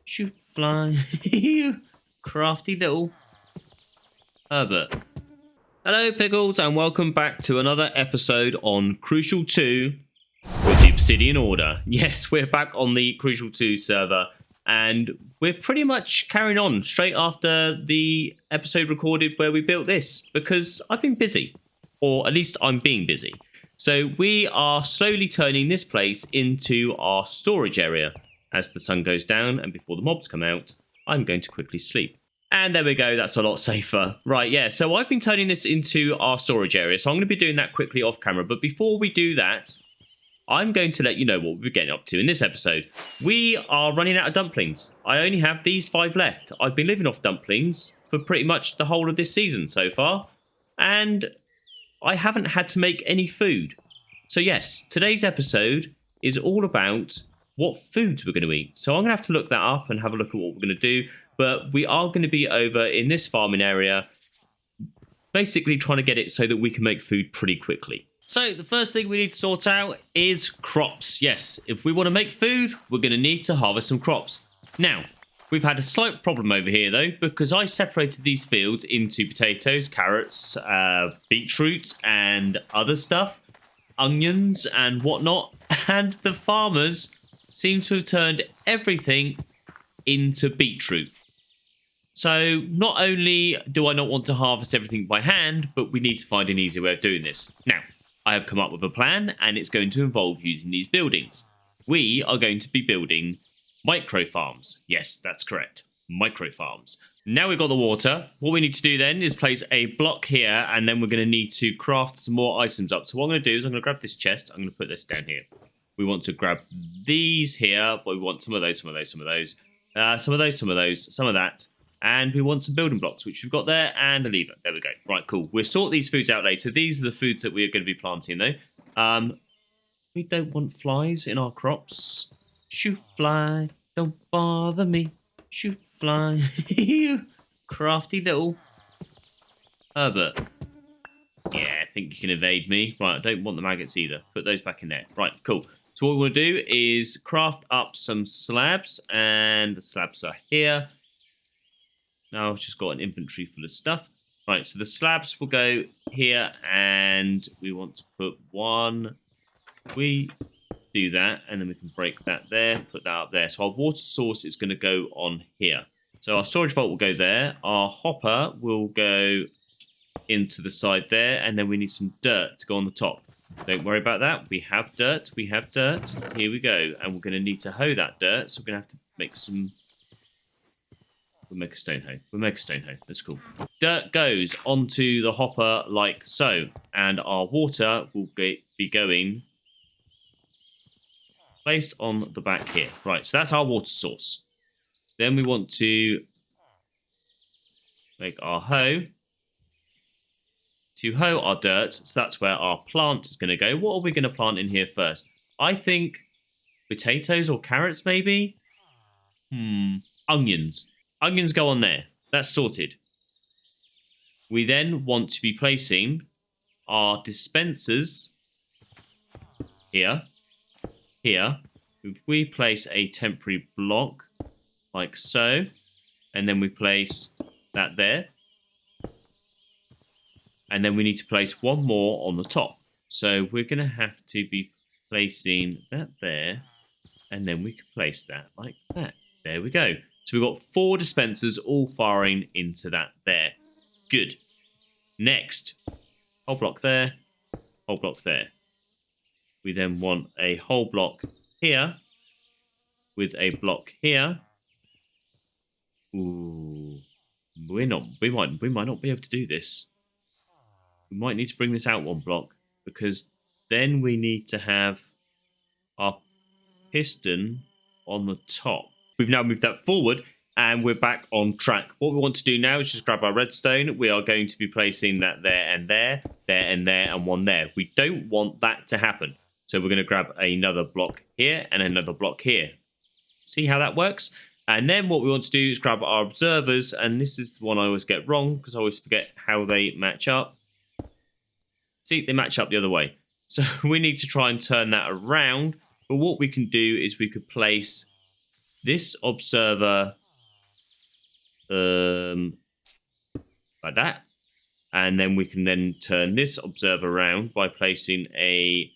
Shoot, fly. Crafty little Herbert. Hello, Pickles, and welcome back to another episode on Crucial 2 with the Obsidian Order. Yes, we're back on the Crucial 2 server, and we're pretty much carrying on straight after the episode recorded where we built this, because I've been busy. Or at least I'm being busy. So we are slowly turning this place into our storage area. As the sun goes down and before the mobs come out, I'm going to quickly sleep. And there we go, that's a lot safer. Right, yeah, so I've been turning this into our storage area, so I'm going to be doing that quickly off camera. But before we do that, I'm going to let you know what we're getting up to in this episode. We are running out of dumplings. I only have these 5 left. I've been living off dumplings for pretty much the whole of this season so far. And I haven't had to make any food. So yes, today's episode is all about what foods we're going to eat. So I'm going to have to look that up and have a look at what we're going to do. But we are going to be over in this farming area, basically trying to get it so that we can make food pretty quickly. So the first thing we need to sort out is crops. Yes, if we want to make food, we're going to need to harvest some crops. Now, we've had a slight problem over here, though, because I separated these fields into potatoes, carrots, beetroot, and other stuff, onions and whatnot, and the farmers seem to have turned everything into beetroot. So not only do I not want to harvest everything by hand, but we need to find an easier way of doing this. Now, I have come up with a plan, and it's going to involve using these buildings. We are going to be building micro farms. Yes, that's correct. Micro farms. Now we've got the water. What we need to do then is place a block here, and then we're going to need to craft some more items up. So what I'm going to do is I'm going to grab this chest. I'm going to put this down here. We want to grab these here, but we want some of those, some of those, some of those, some of those, some of those, some of that. And we want some building blocks, which we've got there, and a lever. There we go. Right, cool. We'll sort these foods out later. These are the foods that we're going to be planting, though. We don't want flies in our crops. Shoot, fly. Don't bother me. Shoot, fly. Crafty little Herbert. Yeah, I think you can evade me. Right, I don't want the maggots either. Put those back in there. Right, cool. So what we want to do is craft up some slabs, and the slabs are here. Now I've just got an inventory full of stuff. Right, so the slabs will go here, and we want to put one. We do that, and then we can break that there, put that up there. So our water source is going to go on here. So our storage vault will go there. Our hopper will go into the side there, and then we need some dirt to go on the top. Don't worry about that. We have dirt. We have dirt. Here we go. And we're going to need to hoe that dirt, so we're going to have to make some... We'll make a stone hoe. We'll make a stone hoe. That's cool. Dirt goes onto the hopper like so. And our water will be going placed on the back here. Right, so that's our water source. Then we want to make our hoe. To hoe our dirt, so that's where our plant is going to go. What are we going to plant in here first? I think potatoes or carrots, maybe? Onions. Onions go on there. That's sorted. We then want to be placing our dispensers here. Here. If we place a temporary block like so, and then we place that there. And then we need to place one more on the top. So we're going to have to be placing that there, and then we can place that like that. There we go. So we've got 4 dispensers all firing into that there. Good. Next, whole block there, whole block there. We then want a whole block here with a block here. Ooh, we might not be able to do this. We might need to bring this out 1 block, because then we need to have our piston on the top. We've now moved that forward, and we're back on track. What we want to do now is just grab our redstone. We are going to be placing that there and there, there and there, and 1 there. We don't want that to happen. So we're going to grab another block here and another block here. See how that works? And then what we want to do is grab our observers, and this is the one I always get wrong, because I always forget how they match up. See, they match up the other way. So we need to try and turn that around. But what we can do is we could place this observer like that. And then we can then turn this observer around by placing a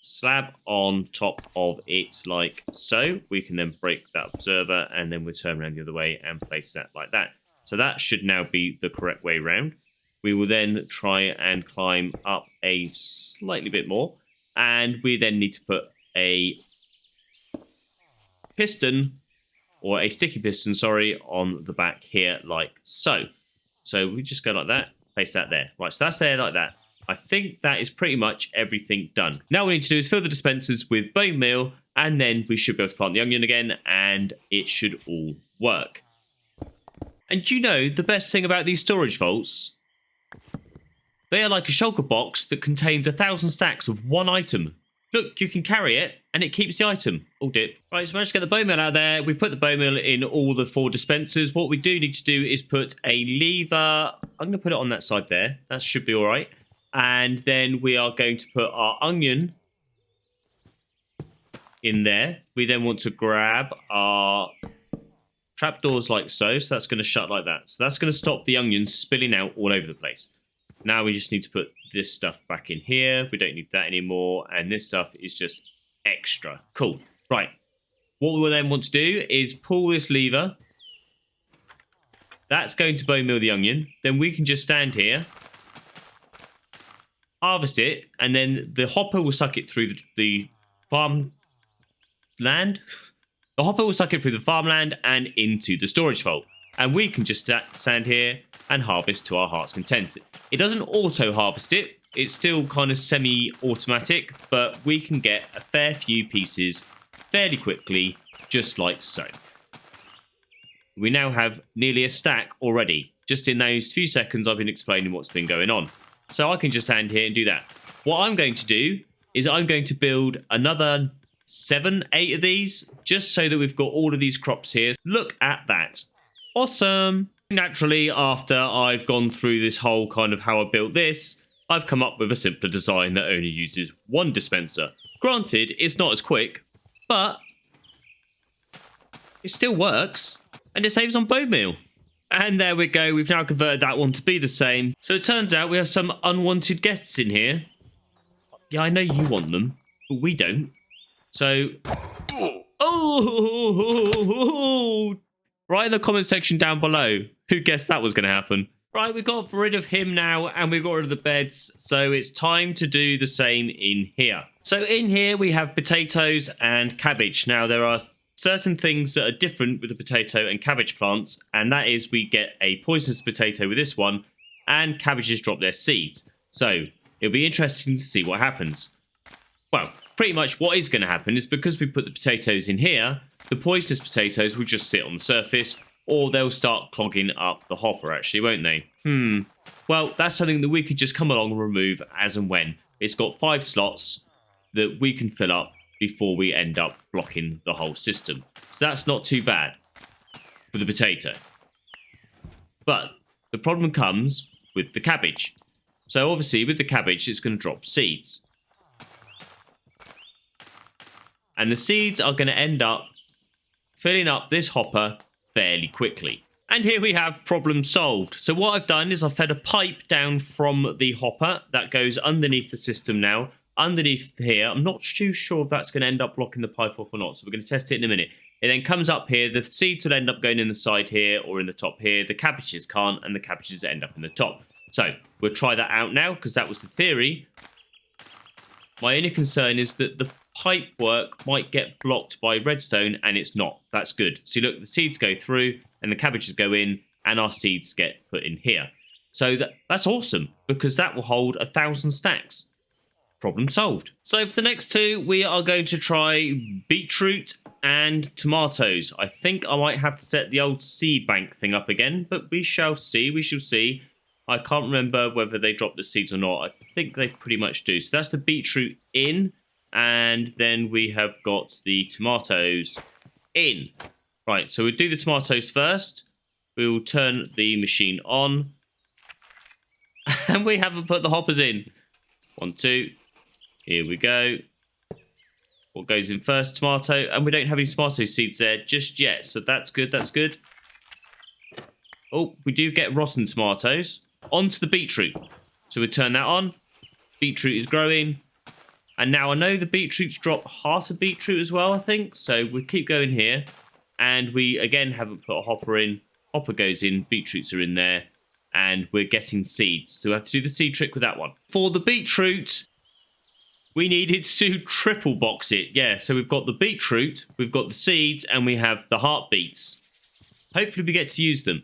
slab on top of it like so. We can then break that observer and then we'll turn around the other way and place that like that. So that should now be the correct way round. We will then try and climb up a slightly bit more. And we then need to put a piston, or a sticky piston, sorry, on the back here like so. So we just go like that, place that there. Right, so that's there like that. I think that is pretty much everything done. Now what we need to do is fill the dispensers with bone meal, and then we should be able to plant the onion again, and it should all work. And you know the best thing about these storage vaults? They are like a shulker box that contains 1,000 stacks of one item. Look, you can carry it, and it keeps the item. All dip. Right, so managed to get the bone meal out there. We put the bone meal in all the 4 dispensers. What we do need to do is put a lever. I'm going to put it on that side there. That should be all right. And then we are going to put our onion in there. We then want to grab our trapdoors like so. So that's going to shut like that. So that's going to stop the onion spilling out all over the place. Now we just need to put this stuff back in here. We don't need that anymore. And this stuff is just extra. Cool. Right. What we will then want to do is pull this lever. That's going to bone meal the onion. Then we can just stand here, harvest it, and then the hopper will suck it through the farmland. The hopper will suck it through the farmland and into the storage vault. And we can just stand here and harvest to our heart's content. It doesn't auto-harvest it. It's still kind of semi-automatic, but we can get a fair few pieces fairly quickly, just like so. We now have nearly a stack already. Just in those few seconds, I've been explaining what's been going on. So I can just stand here and do that. What I'm going to do is I'm going to build another 7, 8 of these, just so that we've got all of these crops here. Look at that. Awesome. Naturally, after I've gone through this whole kind of how I built this, I've come up with a simpler design that only uses 1 dispenser. Granted, it's not as quick, but it still works, and it saves on bone meal. And there we go, we've now converted that one to be the same. So it turns out we have some unwanted guests in here. Yeah, I know you want them, but we don't. So, oh, write in the comment section down below who guessed that was going to happen. Right, we got rid of him now, and we got rid of the beds, so it's time to do the same in here. So in here we have potatoes and cabbage. Now there are certain things that are different with the potato and cabbage plants, and that is we get a poisonous potato with this one, and cabbages drop their seeds. So it'll be interesting to see what happens. Well, pretty much what is going to happen is because we put the potatoes in here, the poisonous potatoes will just sit on the surface, or they'll start clogging up the hopper, actually, won't they? Well, that's something that we could just come along and remove as and when. It's got 5 slots that we can fill up before we end up blocking the whole system. So that's not too bad for the potato. But the problem comes with the cabbage. So obviously with the cabbage, it's going to drop seeds. And the seeds are going to end up filling up this hopper fairly quickly. And here we have problem solved. So what I've done is I've fed a pipe down from the hopper that goes underneath the system now. Underneath here, I'm not too sure if that's going to end up blocking the pipe off or not, so we're going to test it in a minute. It then comes up here, the seeds will end up going in the side here or in the top here, the cabbages can't, and the cabbages end up in the top. So, we'll try that out now, because that was the theory. My only concern is that the pipe work might get blocked by redstone, and it's not. That's good. See, look, the seeds go through, and the cabbages go in, and our seeds get put in here. So that's awesome, because that will hold 1,000 stacks. Problem solved. So for the next 2, we are going to try beetroot and tomatoes. I think I might have to set the old seed bank thing up again, but we shall see. We shall see. I can't remember whether they drop the seeds or not. I think they pretty much do. So that's the beetroot in, and then we have got the tomatoes in. Right, so we'll do the tomatoes first. We will turn the machine on. And we haven't put the hoppers in. 1, 2. Here we go. What goes in first? Tomato. And we don't have any tomato seeds there just yet. So that's good. That's good. Oh, we do get rotten tomatoes. Onto the beetroot. So we turn that on. Beetroot is growing. And now I know the beetroots drop heart of beetroot as well, I think. So we keep going here. And we, again, haven't put a hopper in. Hopper goes in. Beetroots are in there. And we're getting seeds. So we have to do the seed trick with that one. For the beetroot, we needed to triple box it. Yeah, so we've got the beetroot, we've got the seeds, and we have the heartbeats. Hopefully we get to use them.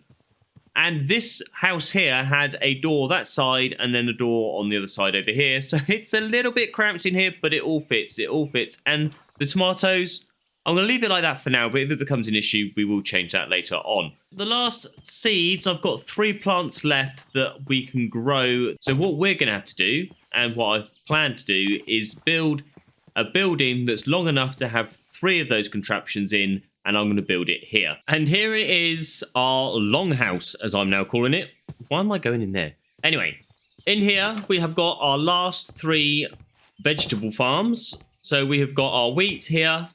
And this house here had a door that side and then a door on the other side over here. So it's a little bit cramped in here, but it all fits. It all fits. And the tomatoes, I'm going to leave it like that for now, but if it becomes an issue, we will change that later on. The last seeds, I've got 3 plants left that we can grow. So what we're going to have to do, and what I've planned to do, is build a building that's long enough to have 3 of those contraptions in, and I'm going to build it here. And here it is, our longhouse, as I'm now calling it. Why am I going in there? Anyway, in here, we have got our last 3 vegetable farms. So we have got our wheat here,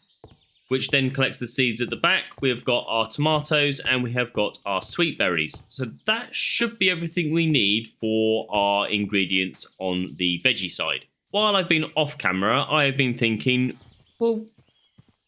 which then collects the seeds at the back. We have got our tomatoes, and we have got our sweet berries. So that should be everything we need for our ingredients on the veggie side. While I've been off camera, I have been thinking, well,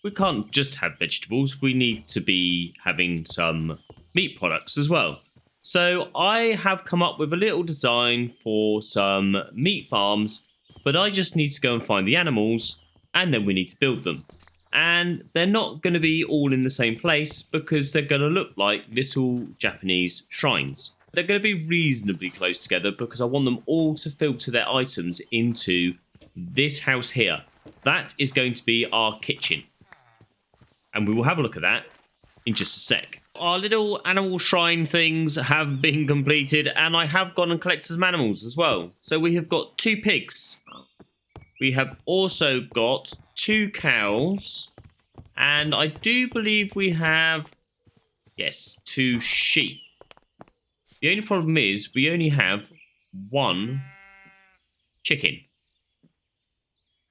we can't just have vegetables. We need to be having some meat products as well. So I have come up with a little design for some meat farms, but I just need to go and find the animals, and then we need to build them. And they're not going to be all in the same place because they're going to look like little Japanese shrines. They're going to be reasonably close together because I want them all to filter their items into this house here. That is going to be our kitchen. And we will have a look at that in just a sec. Our little animal shrine things have been completed, and I have gone and collected some animals as well. So we have got 2 pigs. We have also got 2 cows, and I do believe we have, yes, 2 sheep. The only problem is we only have 1 chicken.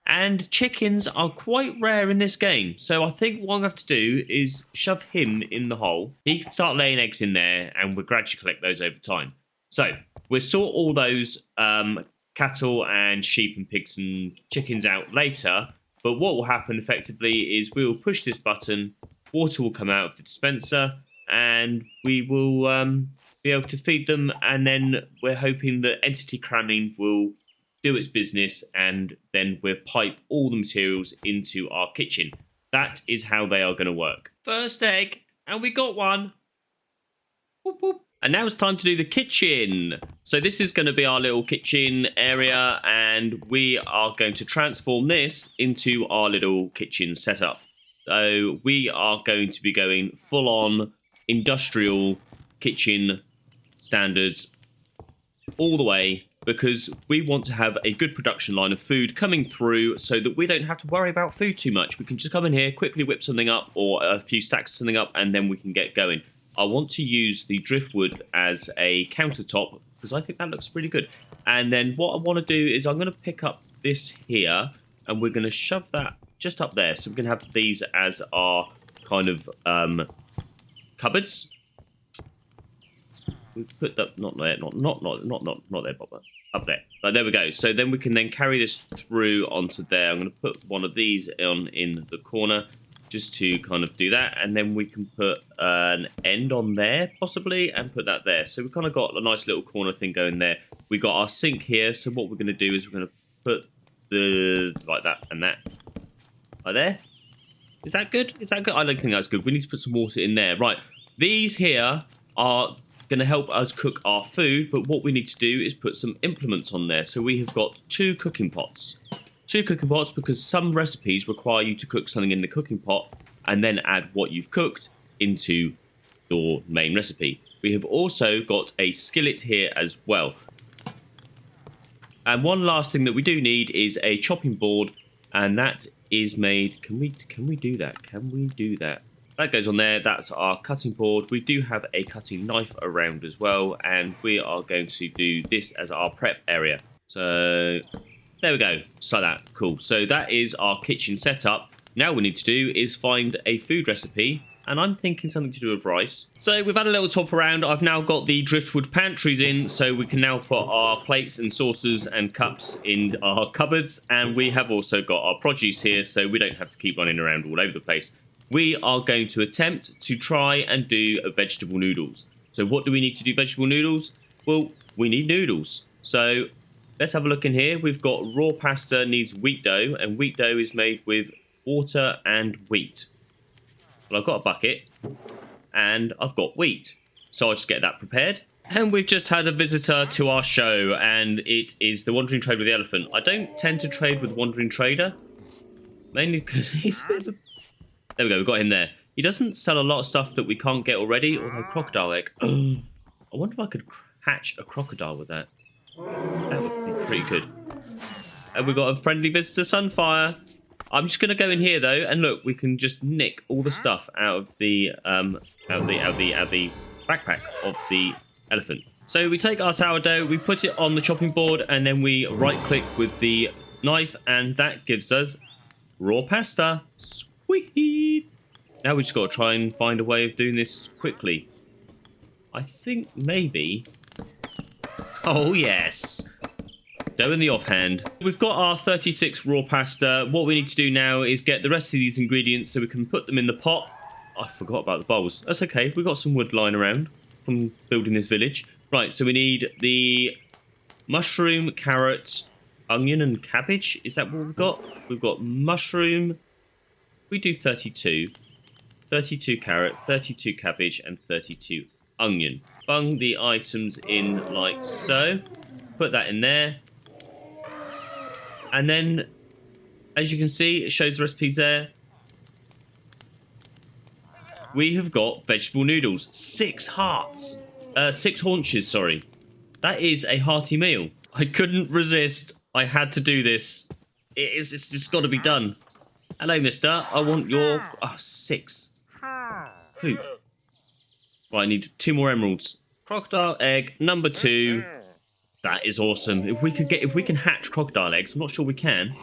And chickens are quite rare in this game, so I think what I'm going to have to do is shove him in the hole. He can start laying eggs in there, and we'll gradually collect those over time. So we'll sort all those cattle and sheep and pigs and chickens out later, but what will happen effectively is we will push this button, water will come out of the dispenser, and we will be able to feed them, and then we're hoping that entity cramming will do its business, and then we'll pipe all the materials into our kitchen. That is how they are going to work. First egg, and we got one. Whoop, whoop. And now it's time to do the kitchen. So this is going to be our little kitchen area, and we are going to transform this into our little kitchen setup. So we are going to be going full on industrial kitchen standards all the way, because we want to have a good production line of food coming through so that we don't have to worry about food too much. We can just come in here, quickly whip something up, or a few stacks of something up, and then we can get going. I want to use the driftwood as a countertop because I think that looks pretty good. And then what I want to do is I'm going to pick up this here, and we're going to shove that just up there. So we're going to have these as our kind of cupboards. We put that not there, not there, Bob. Up there. Like, there we go. So then we can then carry this through onto there. I'm going to put one of these on in the corner, just to kind of do that, and then we can put an end on there possibly and put that there. So we've kind of got a nice little corner thing going there. We got our sink here, so what we're going to do is we're going to put the like that and that right there. Is that good? Is that good? I don't think that's good. We need to put some water in there. Right, these here are going to help us cook our food, but what we need to do is put some implements on there. So we have got 2 cooking pots. 2 cooking pots because some recipes require you to cook something in the cooking pot and then add what you've cooked into your main recipe. We have also got a skillet here as well. And one last thing that we do need is a chopping board, and that is made... Can we do that? Can we do that? That goes on there. That's our cutting board. We do have a cutting knife around as well, and we are going to do this as our prep area. So There we go. Just like that. Cool. So that is our kitchen setup. Now what we need to do is find a food recipe. And I'm thinking something to do with rice. So we've had a little swap around. I've now got the driftwood pantries in, so we can now put our plates and saucers and cups in our cupboards. And we have also got our produce here, so we don't have to keep running around all over the place. We are going to attempt to try and do vegetable noodles. So what do we need to do vegetable noodles? Well, we need noodles. So let's have a look in here. We've got raw pasta needs wheat dough, and wheat dough is made with water and wheat. Well, I've got a bucket and I've got wheat. So I'll just get that prepared. And we've just had a visitor to our show, and it is the Wandering Trader with the Elephant. I don't tend to trade with Wandering Trader, mainly because he's a bit of a... There we go, we've got him there. He doesn't sell a lot of stuff that we can't get already, although crocodile egg. I wonder if I could hatch a crocodile with that. That would be pretty good. And we've got a friendly visitor, Sunfire. I'm just going to go in here, though, and look, we can just nick all the stuff out of the backpack of the elephant. So we take our sourdough, we put it on the chopping board, and then we right-click with the knife, and that gives us raw pasta. Sweet! Now we just got to try and find a way of doing this quickly. I think maybe... Oh, yes! Dough in the offhand. We've got our 36 raw pasta. What we need to do now is get the rest of these ingredients so we can put them in the pot. I forgot about the bowls. That's okay. We've got some wood lying around from building this village. Right, so we need the mushroom, carrot, onion and cabbage. Is that what we've got? We've got mushroom. We do 32. 32 carrot, 32 cabbage and 32 onion. Bung the items in like so. Put that in there. And then, as you can see, it shows the recipes there. We have got vegetable noodles. 6 hearts. 6 haunches, sorry. That is a hearty meal. I couldn't resist. I had to do this. It's just got to be done. Hello, mister. I want your... Oh, 6. Poop. Right, I need 2 more emeralds. Crocodile egg, number 2. That is awesome. If we can hatch crocodile eggs, I'm not sure we can,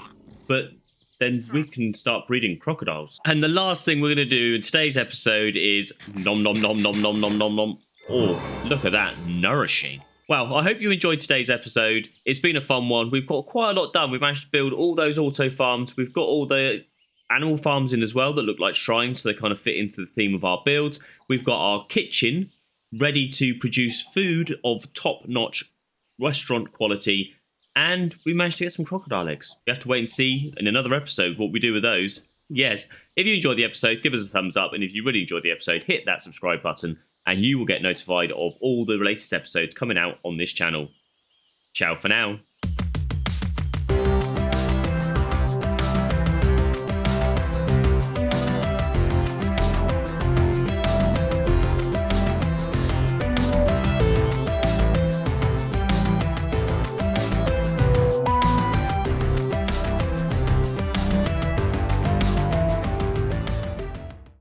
but then we can start breeding crocodiles. And the last thing we're going to do in today's episode is nom nom nom nom nom nom nom nom. Oh, look at that, nourishing. Well, I hope you enjoyed today's episode. It's been a fun one. We've got quite a lot done. We've managed to build all those auto farms. We've got all the animal farms in as well that look like shrines, so they kind of fit into the theme of our builds. We've got our kitchen ready to produce food of top-notch restaurant quality, and we managed to get some crocodile eggs. You have to wait and see in another episode what we do with those. Yes, if you enjoyed the episode, give us a thumbs up, and if you really enjoyed the episode, hit that subscribe button, and you will get notified of all the latest episodes coming out on this channel. Ciao for now.